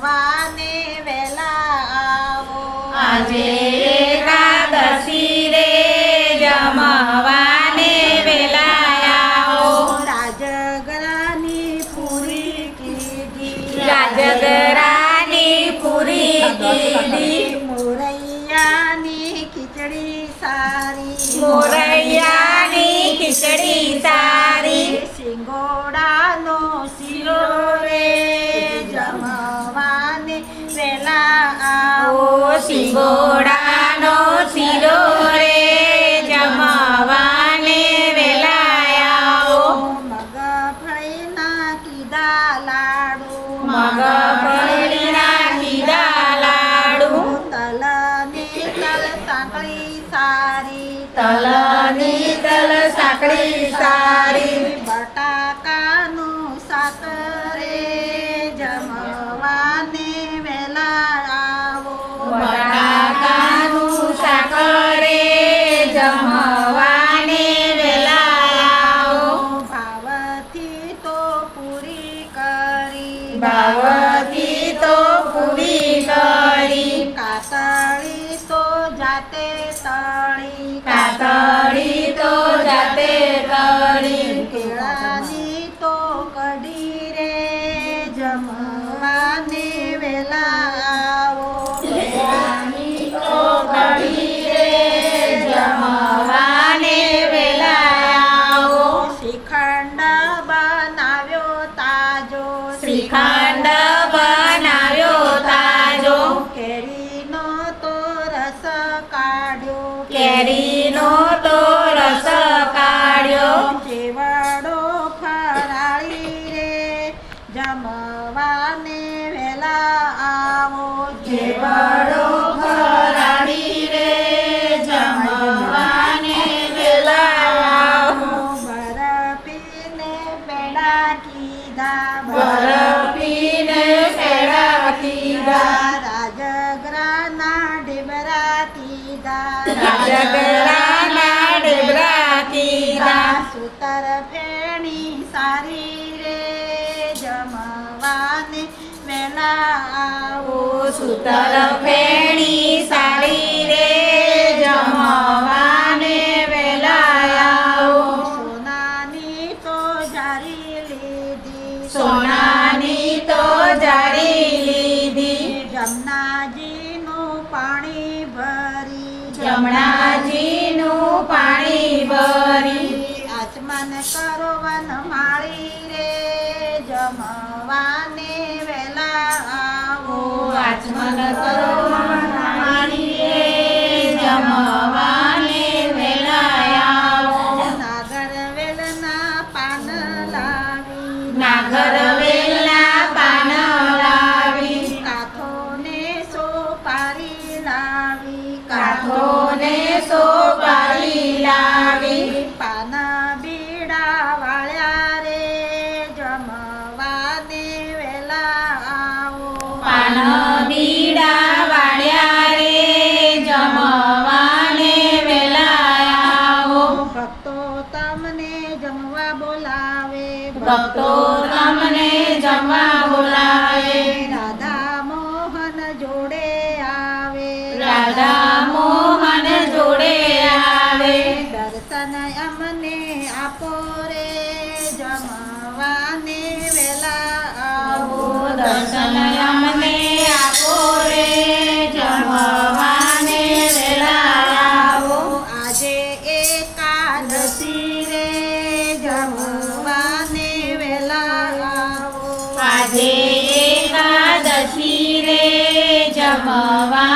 જમવાને વેલા આવો આજે એકાદશી રે જમવાને વેલા આવો રાજગરાની પૂરી કીધી રાજગરાની પૂરી કીધી મોરૈયાની ખીચડી સારી મોરૈયાની ખીચડી સારી સિંગોડાનો શીરો રે જમવાને વેલા આવો સિંગોડાનો શીરો રે જમવાને વેલા આવો મગફળીના કીધા લાડુ મગફળીના કીધા લાડુ તલની તલ સાંકળી સારી તલની તલ સાંકળી સારી બટાકાનું શાક રે જમવાને વેલા આવો બટાકાનું શાક રે જમવાને વેલા આવો ભાવથી તો પૂરી કરી ભાવથી તો પૂરી કરી કાતળી તો જાતે તળી કાતળી તો જાતે તળી કેળાની તો કઢી રે જમવાને વેલા આવો કેળાની તો કઢી રે જમવાને વેલા આવો શ્રીખંડ બનાવ્યો તાજો શ્રીખંડ બનાવ્યો તાજો કેરીનો તો રસ કાઢ્યો કેરીનો તો રસ કાઢ્યો ચેવડો ફરાળી રે જમવાને વેલા આવો ચેવડો ફરાળી રે જમવાને વેલા આવો બરફીને પેડા કીધા બરફીને પેડા કીધા રાજગરાના ઢેબરા કીધા રાજગરાના ઢેબરા કીધા સુતર ફેણી સારી રે જમવાને વેલા આવો સુતર ફેણી સારી રે જમવાને વેલા આવો સોનાની તો જારી લીધી સોનાની તો જારી લીધી જમનાજીનું પાણી ભરી જમણાજીનું પાણી ભરી આસમાન કરવન માળી રે જમવાને વેલા આવો આચમન કરો મારી રે જમવાને વેલા આવો નાગરવેલના પાન લાવી નાગરવેલના પાન લાવી કાથોને સોપારી લાવી કાથોને સોપારી લાવી પાન બીડા વાળ્યા રે જમવાને વેલા આવો પાન બીડા વાળ્યા રે જમવાને વેલા આવો ભક્તો તમને જમવા બોલાવે ભક્તો તમને જમવા બોલાવે રાધા મોહન જોડે આવે રાધા મોહન જોડે આવે દર્શન અમને આપો રે જમવાને વેલા આવો દર્શન અમને આપો રે જમવાને વેલા આવો આજે એકાદશી રે જમવાને વેલા આવો આજે એકાદશી રે જમવા